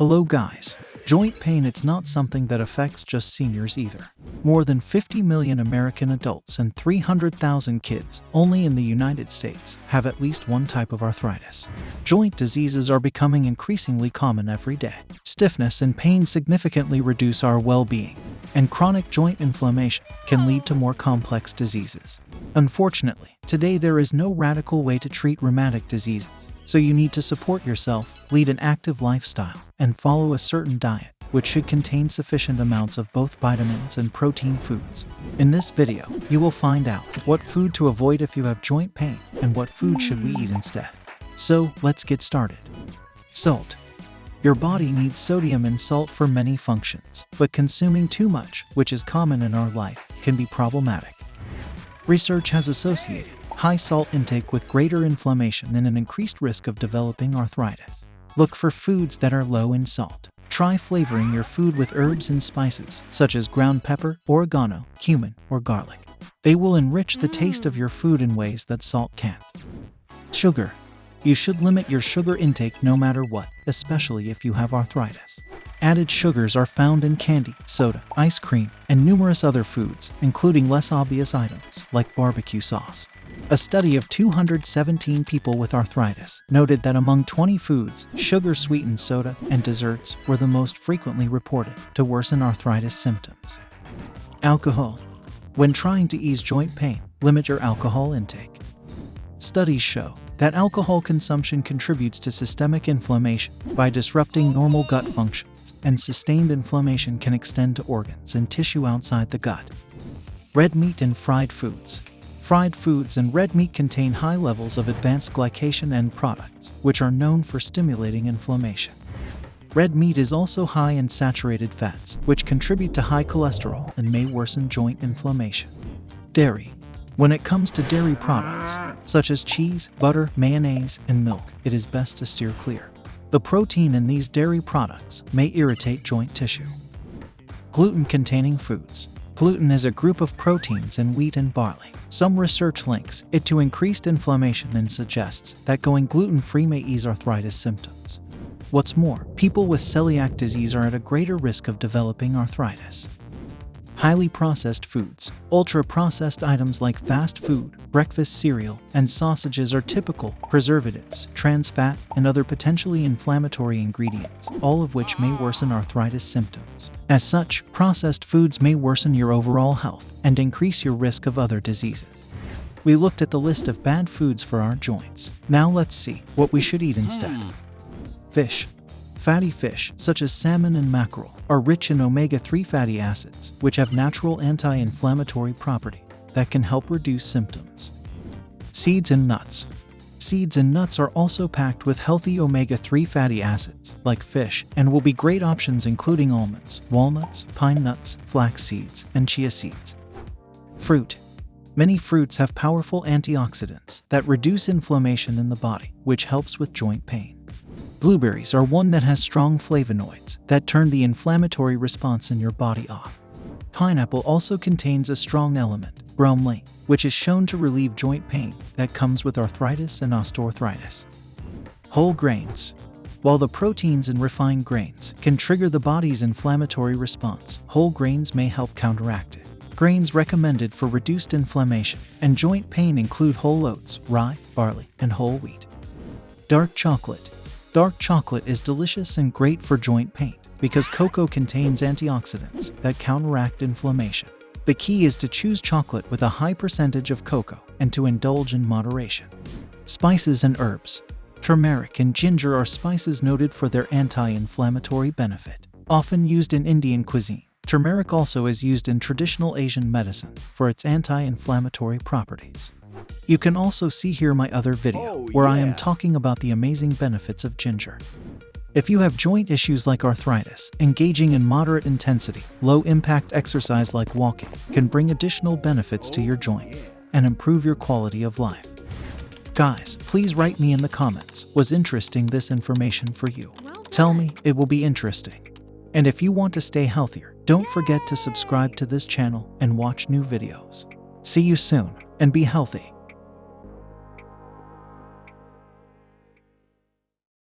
Hello guys. Joint pain, it's not something that affects just seniors either. More than 50 million American adults and 300,000 kids, only in the United States, have at least one type of arthritis. Joint diseases are becoming increasingly common every day. Stiffness and pain significantly reduce our well-being, and chronic joint inflammation can lead to more complex diseases. Unfortunately, today there is no radical way to treat rheumatic diseases. So you need to support yourself, lead an active lifestyle, and follow a certain diet, which should contain sufficient amounts of both vitamins and protein foods. In this video, you will find out what food to avoid if you have joint pain and what food should we eat instead. So, let's get started. Salt. Your body needs sodium and salt for many functions, but consuming too much, which is common in our life, can be problematic. Research has associated high salt intake with greater inflammation and an increased risk of developing arthritis. Look for foods that are low in salt. Try flavoring your food with herbs and spices, such as ground pepper, oregano, cumin, or garlic. They will enrich the taste of your food in ways that salt can't. Sugar. You should limit your sugar intake no matter what, especially if you have arthritis. Added sugars are found in candy, soda, ice cream, and numerous other foods, including less obvious items like barbecue sauce. A study of 217 people with arthritis noted that among 20 foods, sugar-sweetened soda and desserts were the most frequently reported to worsen arthritis symptoms. Alcohol. When trying to ease joint pain, limit your alcohol intake. Studies show that alcohol consumption contributes to systemic inflammation by disrupting normal gut functions, and sustained inflammation can extend to organs and tissue outside the gut. Red meat and fried foods. Fried foods and red meat contain high levels of advanced glycation end products, which are known for stimulating inflammation. Red meat is also high in saturated fats, which contribute to high cholesterol and may worsen joint inflammation. Dairy. When it comes to dairy products, such as cheese, butter, mayonnaise, and milk, it is best to steer clear. The protein in these dairy products may irritate joint tissue. Gluten-containing foods. Gluten is a group of proteins in wheat and barley. Some research links it to increased inflammation and suggests that going gluten-free may ease arthritis symptoms. What's more, people with celiac disease are at a greater risk of developing arthritis. Highly processed foods. Ultra-processed items like fast food, breakfast cereal, and sausages are typical preservatives, trans fat, and other potentially inflammatory ingredients, all of which may worsen arthritis symptoms. As such, processed foods may worsen your overall health and increase your risk of other diseases. We looked at the list of bad foods for our joints. Now let's see what we should eat instead. Fish. Fatty fish, such as salmon and mackerel, are rich in omega-3 fatty acids, which have natural anti-inflammatory property that can help reduce symptoms. Seeds and nuts. Seeds and nuts are also packed with healthy omega-3 fatty acids, like fish, and will be great options including almonds, walnuts, pine nuts, flax seeds, and chia seeds. Fruit. Many fruits have powerful antioxidants that reduce inflammation in the body, which helps with joint pain. Blueberries are one that has strong flavonoids that turn the inflammatory response in your body off. Pineapple also contains a strong element, bromelain, which is shown to relieve joint pain that comes with arthritis and osteoarthritis. Whole grains. While the proteins in refined grains can trigger the body's inflammatory response, whole grains may help counteract it. Grains recommended for reduced inflammation and joint pain include whole oats, rye, barley, and whole wheat. Dark chocolate. Dark chocolate is delicious and great for joint pain because cocoa contains antioxidants that counteract inflammation. The key is to choose chocolate with a high percentage of cocoa and to indulge in moderation. Spices and herbs. Turmeric and ginger are spices noted for their anti-inflammatory benefit. Often used in Indian cuisine, turmeric also is used in traditional Asian medicine for its anti-inflammatory properties. You can also see here my other video where I am talking about the amazing benefits of ginger. If you have joint issues like arthritis, engaging in moderate intensity, low-impact exercise like walking can bring additional benefits to your joint and improve your quality of life. Guys, please write me in the comments, was interesting this information for you? Tell me, it will be interesting. And if you want to stay healthier, don't forget to subscribe to this channel and watch new videos. See you soon, and be healthy.